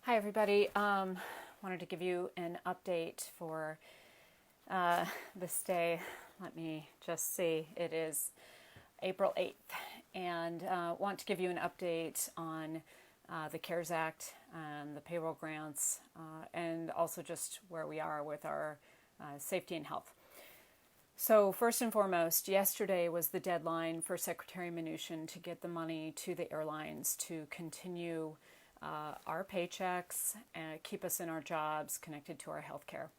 Hi everybody. Wanted to give you an update for this day. Let me just see. It is April 8th, and want to give you an update on the CARES Act and the payroll grants, and also just where we are with our safety and health. So first and foremost, yesterday was the deadline for Secretary Mnuchin to get the money to the airlines to continue our paychecks and keep us in our jobs, connected to our health care.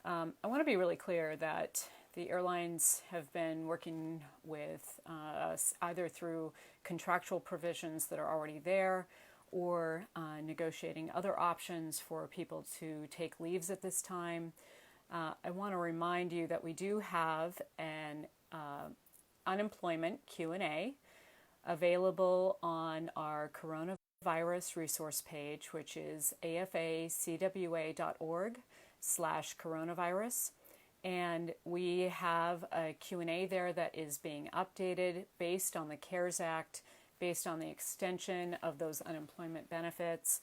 I want to be really clear that the airlines have been working with us either through contractual provisions that are already there or negotiating other options for people to take leaves at this time. I want to remind you that we do have an unemployment Q&A available on our coronavirus resource page, which is AFA-CWA.org/coronavirus. And we have a Q&A there that is being updated based on the CARES Act, based on the extension of those unemployment benefits.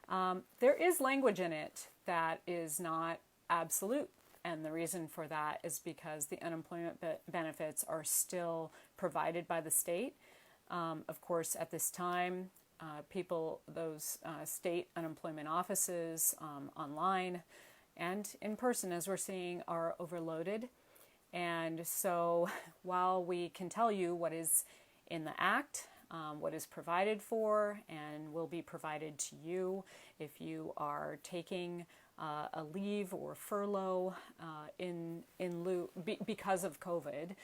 There is language in it that is not absolute. And the reason for that is because the unemployment benefits are still provided by the state. Of course, at this time, those state unemployment offices online and in person, as we're seeing, are overloaded. And so while we can tell you what is in the Act, what is provided for and will be provided to you if you are taking a leave or furlough in lieu because of COVID,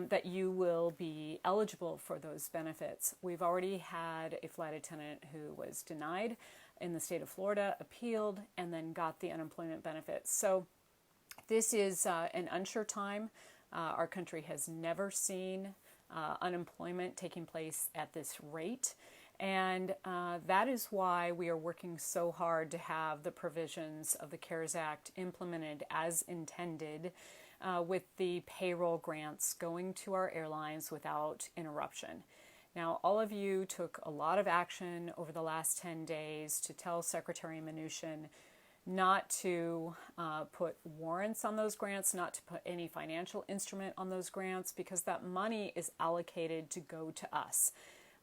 that you will be eligible for those benefits. We've already had a flight attendant who was denied in the state of Florida, appealed, and then got the unemployment benefits. So this is an unsure time. Our country has never seen unemployment taking place at this rate. And that is why we are working so hard to have the provisions of the CARES Act implemented as intended, with the payroll grants going to our airlines without interruption. Now, all of you took a lot of action over the last 10 days to tell Secretary Mnuchin not to put warrants on those grants, not to put any financial instrument on those grants, because that money is allocated to go to us.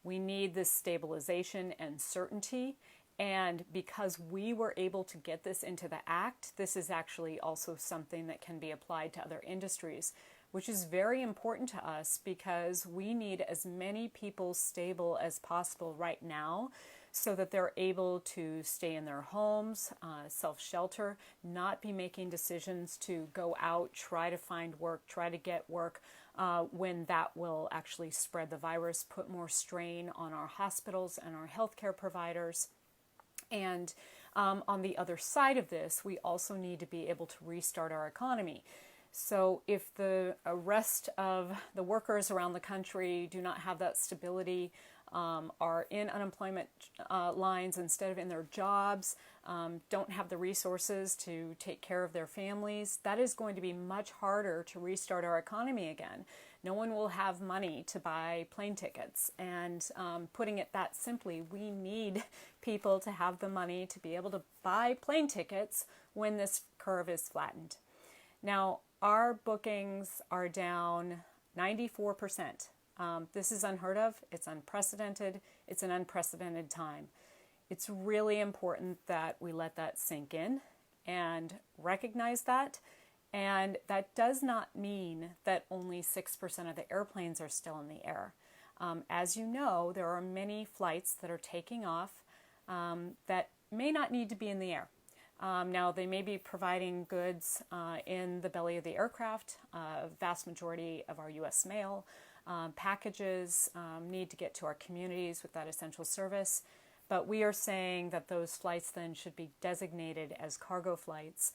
We need this stabilization and certainty. And because we were able to get this into the Act, this is actually also something that can be applied to other industries, which is very important to us because we need as many people stable as possible right now so that they're able to stay in their homes, self-shelter, not be making decisions to go out, try to find work, try to get work, when that will actually spread the virus, put more strain on our hospitals and our healthcare providers. And on the other side of this, we also need to be able to restart our economy. So if the rest of the workers around the country do not have that stability, are in unemployment lines instead of in their jobs, don't have the resources to take care of their families, that is going to be much harder to restart our economy again. No one will have money to buy plane tickets. And putting it that simply, we need people to have the money to be able to buy plane tickets when this curve is flattened. Now, our bookings are down 94%. This is unheard of. It's unprecedented. It's an unprecedented time. It's really important that we let that sink in and recognize that. And that does not mean that only 6% of the airplanes are still in the air. As you know, there are many flights that are taking off that may not need to be in the air. Now, they may be providing goods in the belly of the aircraft. Vast majority of our U.S. mail packages need to get to our communities with that essential service. But we are saying that those flights then should be designated as cargo flights,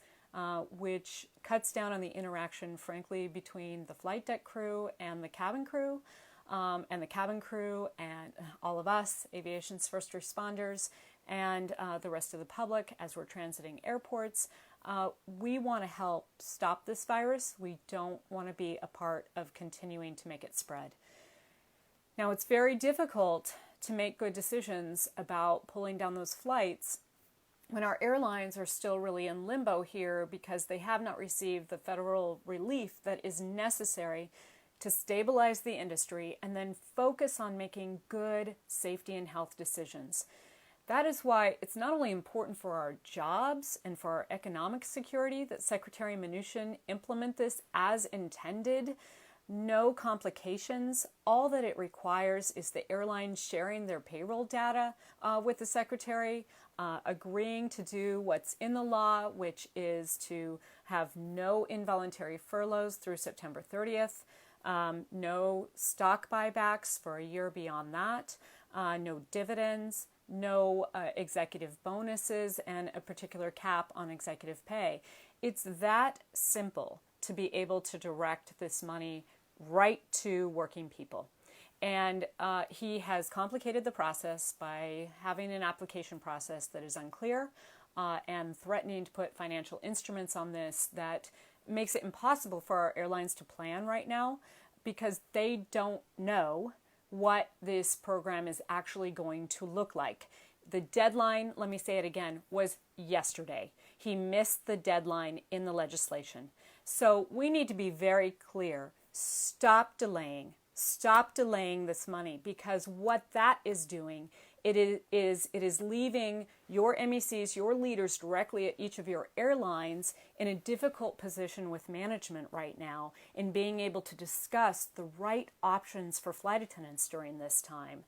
which cuts down on the interaction, frankly, between the flight deck crew and the cabin crew, and all of us, aviation's first responders, and the rest of the public as we're transiting airports. We want to help stop this virus. We don't want to be a part of continuing to make it spread. Now, it's very difficult to make good decisions about pulling down those flights when our airlines are still really in limbo here because they have not received the federal relief that is necessary to stabilize the industry and then focus on making good safety and health decisions. That is why it's not only important for our jobs and for our economic security that Secretary Mnuchin implement this as intended, no complications. All that it requires is the airlines sharing their payroll data with the Secretary, agreeing to do what's in the law, which is to have no involuntary furloughs through September 30th, no stock buybacks for a year beyond that, no dividends, no executive bonuses, and a particular cap on executive pay. It's that simple to be able to direct this money right to working people. And he has complicated the process by having an application process that is unclear and threatening to put financial instruments on this that makes it impossible for our airlines to plan right now because they don't know what this program is actually going to look like. The deadline, let me say it again, was yesterday. He missed the deadline in the legislation. So we need to be very clear. Stop delaying this money, because what that is doing, it is leaving your MECs, your leaders directly at each of your airlines in a difficult position with management right now in being able to discuss the right options for flight attendants during this time.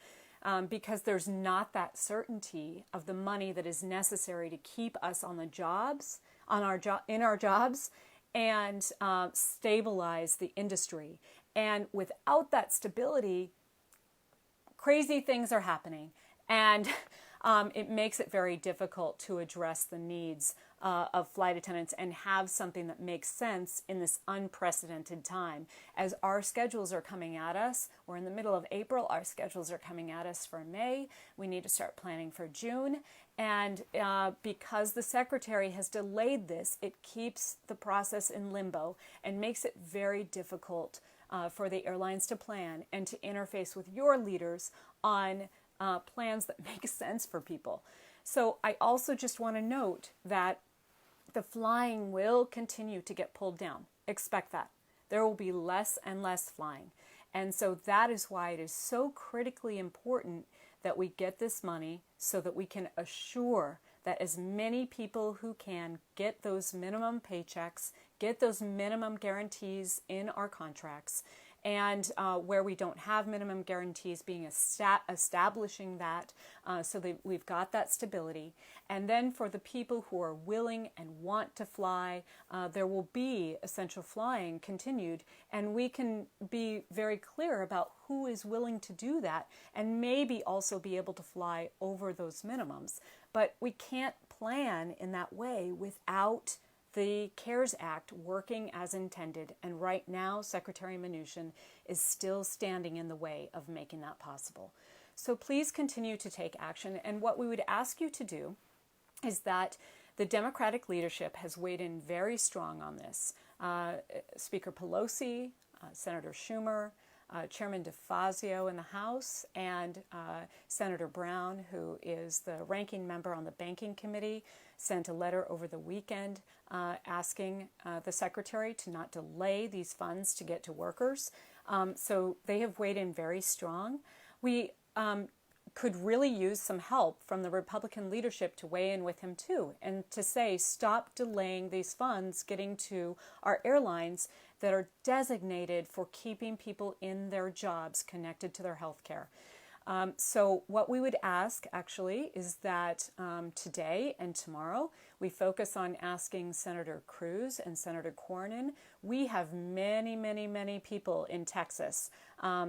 Because there's not that certainty of the money that is necessary to keep us on the jobs, in our jobs, and stabilize the industry. And without that stability, crazy things are happening, and it makes it very difficult to address the needs of flight attendants and have something that makes sense in this unprecedented time. As our schedules are coming at us, we're in the middle of April, our schedules are coming at us for May, we need to start planning for June, and because the Secretary has delayed this, it keeps the process in limbo and makes it very difficult for the airlines to plan and to interface with your leaders on plans that make sense for people. So I also just want to note that the flying will continue to get pulled down. Expect that. There will be less and less flying. And so that is why it is so critically important that we get this money so that we can assure that as many people who can get those minimum paychecks, get those minimum guarantees in our contracts, and where we don't have minimum guarantees, establishing that so that we've got that stability. And then for the people who are willing and want to fly, there will be essential flying continued, and we can be very clear about who is willing to do that and maybe also be able to fly over those minimums. But we can't plan in that way without the CARES Act working as intended, and right now Secretary Mnuchin is still standing in the way of making that possible. So please continue to take action, and what we would ask you to do is that the Democratic leadership has weighed in very strong on this. Speaker Pelosi, Senator Schumer, Chairman DeFazio in the House, and Senator Brown, who is the ranking member on the Banking Committee, sent a letter over the weekend asking the Secretary to not delay these funds to get to workers. So they have weighed in very strong. We could really use some help from the Republican leadership to weigh in with him too, and to say, stop delaying these funds getting to our airlines that are designated for keeping people in their jobs connected to their health care. So what we would ask actually is that today and tomorrow we focus on asking Senator Cruz and Senator Cornyn. We have many people in Texas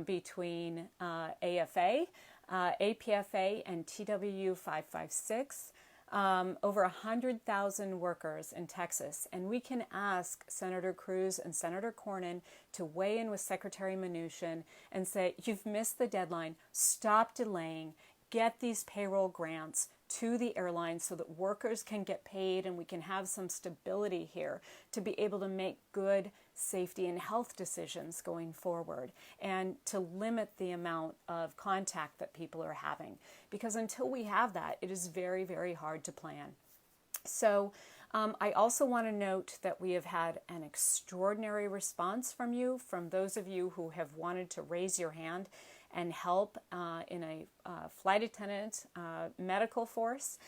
between AFA, APFA, and TWU 556. Over 100,000 workers in Texas, and we can ask Senator Cruz and Senator Cornyn to weigh in with Secretary Mnuchin and say, you've missed the deadline, stop delaying, get these payroll grants to the airlines so that workers can get paid and we can have some stability here to be able to make good safety and health decisions going forward, and to limit the amount of contact that people are having. Because until we have that, it is very hard to plan. So I also want to note that we have had an extraordinary response from you, from those of you who have wanted to raise your hand and help in a flight attendant medical force.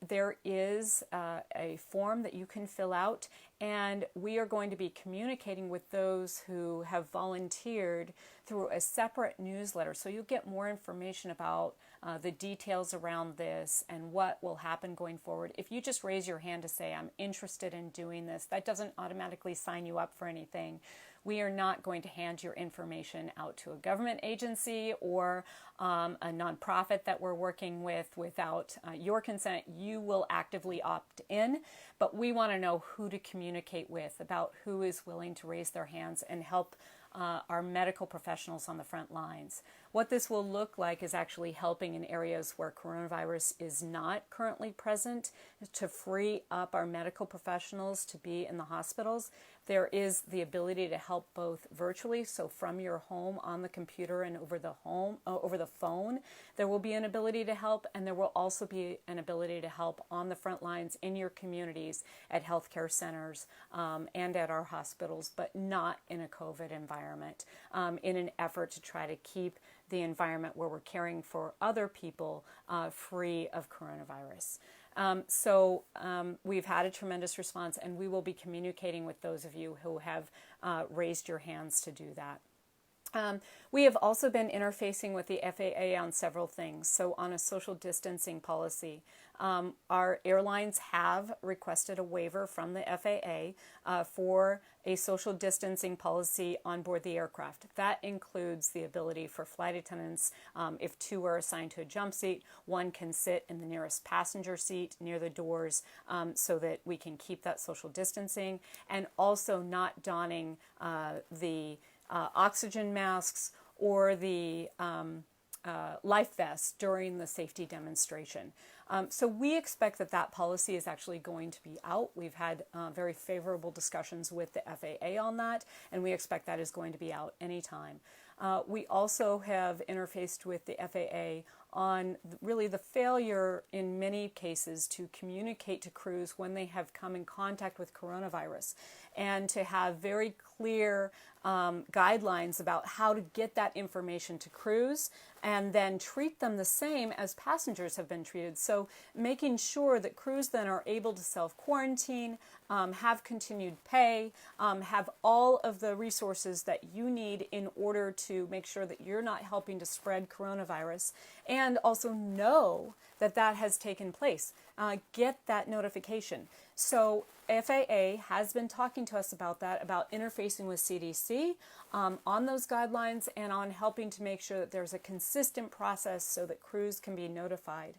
There is a form that you can fill out, and we are going to be communicating with those who have volunteered through a separate newsletter. So you'll get more information about the details around this and what will happen going forward. If you just raise your hand to say, I'm interested in doing this, that doesn't automatically sign you up for anything. We are not going to hand your information out to a government agency or a nonprofit that we're working with without your consent. You will actively opt in, but we want to know who to communicate with, about who is willing to raise their hands and help our medical professionals on the front lines. What this will look like is actually helping in areas where coronavirus is not currently present, to free up our medical professionals to be in the hospitals. There is the ability to help both virtually, so from your home on the computer and over the phone, there will be an ability to help, and there will also be an ability to help on the front lines in your communities, at healthcare centers, and at our hospitals, but not in a COVID environment, in an effort to try to keep the environment where we're caring for other people free of coronavirus. So we've had a tremendous response, and we will be communicating with those of you who have raised your hands to do that. We have also been interfacing with the FAA on several things. So on a social distancing policy, our airlines have requested a waiver from the FAA for a social distancing policy on board the aircraft. That includes the ability for flight attendants, if two are assigned to a jump seat, one can sit in the nearest passenger seat near the doors, so that we can keep that social distancing, and also not donning the oxygen masks or the life vests during the safety demonstration. So we expect that that policy is actually going to be out. We've had very favorable discussions with the FAA on that, and we expect that is going to be out anytime. We also have interfaced with the FAA on really the failure in many cases to communicate to crews when they have come in contact with coronavirus, and to have very clear guidelines about how to get that information to crews and then treat them the same as passengers have been treated. So making sure that crews then are able to self-quarantine, have continued pay, have all of the resources that you need in order to make sure that you're not helping to spread coronavirus, and also know that that has taken place. Get that notification. So FAA has been talking to us about that, about interfacing with CDC on those guidelines, and on helping to make sure that there's a consistent process so that crews can be notified.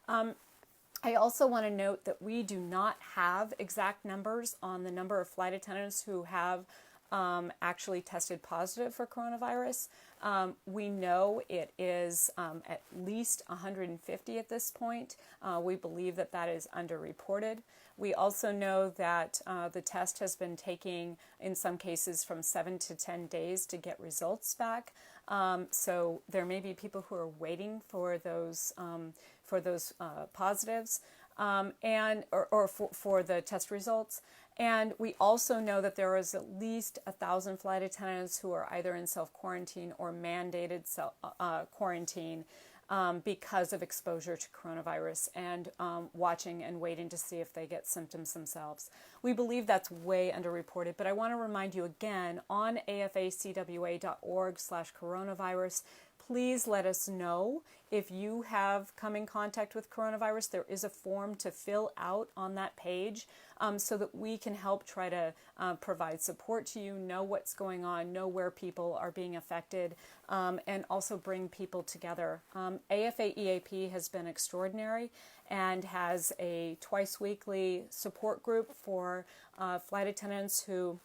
I also want to note that we do not have exact numbers on the number of flight attendants who have actually tested positive for coronavirus. We know it is at least 150 at this point. We believe that that is underreported. We also know that the test has been taking, in some cases, from 7 to 10 days to get results back. So there may be people who are waiting for those positives, or for the test results. And we also know that there is at least 1,000 flight attendants who are either in self-quarantine or mandated quarantine because of exposure to coronavirus, and watching and waiting to see if they get symptoms themselves. We believe that's way underreported, but I want to remind you again, on AFA-CWA.org/coronavirus, please let us know if you have come in contact with coronavirus. There is a form to fill out on that page, so that we can help try to provide support to you, know what's going on, know where people are being affected, and also bring people together. AFA-EAP has been extraordinary and has a twice-weekly support group for flight attendants who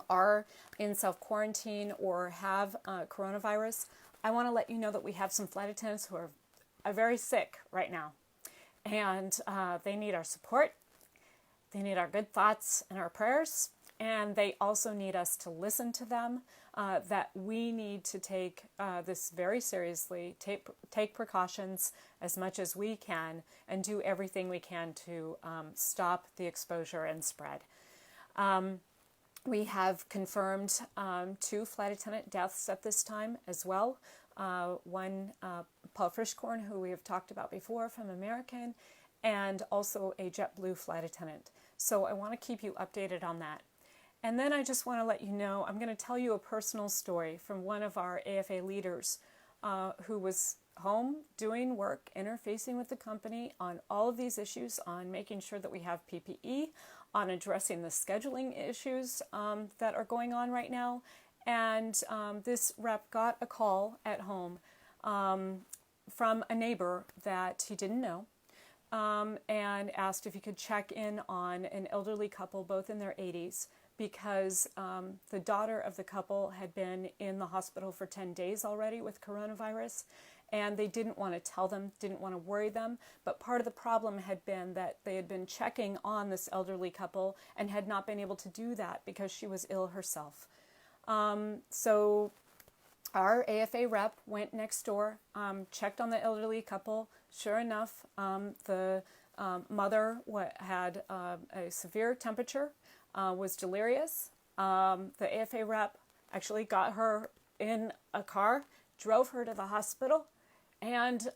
are in self-quarantine or have coronavirus. I want to let you know that we have some flight attendants who are very sick right now, and they need our support. They need our good thoughts and our prayers, and they also need us to listen to them that we need to take this very seriously, take precautions as much as we can, and do everything we can to stop the exposure and spread. We have confirmed 2 flight attendant deaths at this time as well. One, Paul Frischkorn, who we have talked about before from American, and also a JetBlue flight attendant. So I want to keep you updated on that. And then I just want to let you know, I'm going to tell you a personal story from one of our AFA leaders who was home doing work, interfacing with the company on all of these issues, on making sure that we have PPE, on addressing the scheduling issues that are going on right now. And this rep got a call at home from a neighbor that he didn't know, and asked if he could check in on an elderly couple, both in their 80s, because the daughter of the couple had been in the hospital for 10 days already with coronavirus, and they didn't want to tell them, didn't want to worry them. But part of the problem had been that they had been checking on this elderly couple and had not been able to do that because she was ill herself. So our AFA rep went next door, checked on the elderly couple. Sure enough, the mother had a severe temperature, was delirious. The AFA rep actually got her in a car, drove her to the hospital, and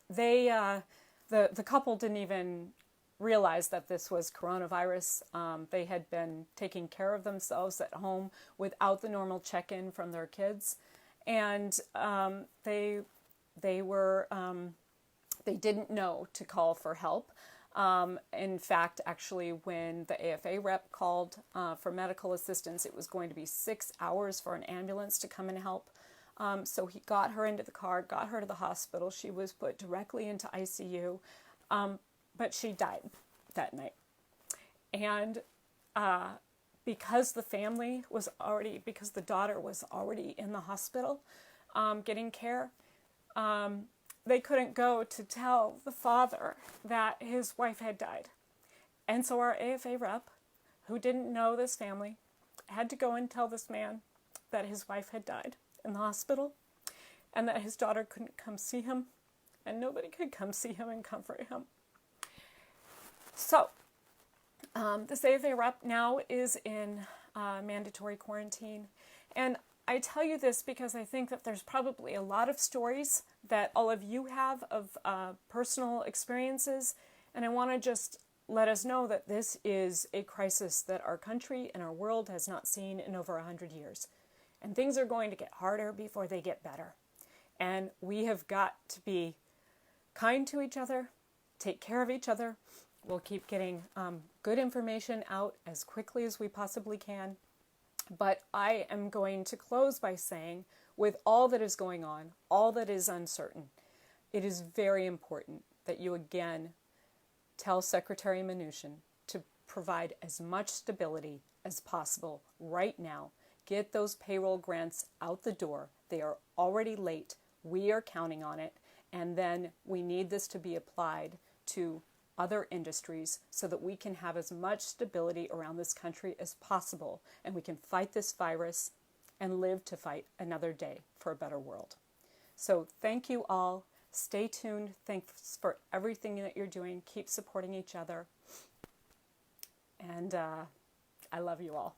the couple didn't even realize that this was coronavirus. They had been taking care of themselves at home without the normal check-in from their kids, and they didn't know to call for help. In fact, actually, when the AFA rep called for medical assistance, it was going to be 6 hours for an ambulance to come and help. So he got her into the car, got her to the hospital. She was put directly into ICU, but she died that night. And because the daughter was already in the hospital getting care, they couldn't go to tell the father that his wife had died. And so our AFA rep, who didn't know this family, had to go and tell this man that his wife had died in the hospital and that his daughter couldn't come see him, and nobody could come see him and comfort him. So this AFA rep now is in mandatory quarantine. And I tell you this because I think that there's probably a lot of stories that all of you have of personal experiences, and I want to just let us know that this is a crisis that our country and our world has not seen in over 100 years. And things are going to get harder before they get better. And we have got to be kind to each other, take care of each other. We'll keep getting good information out as quickly as we possibly can. But I am going to close by saying, with all that is going on, all that is uncertain, it is very important that you again tell Secretary Mnuchin to provide as much stability as possible right now. Get those payroll grants out the door. They are already late. We are counting on it. And then we need this to be applied to other industries so that we can have as much stability around this country as possible, and we can fight this virus and live to fight another day for a better world. So thank you all. Stay tuned. Thanks for everything that you're doing. Keep supporting each other. And I love you all.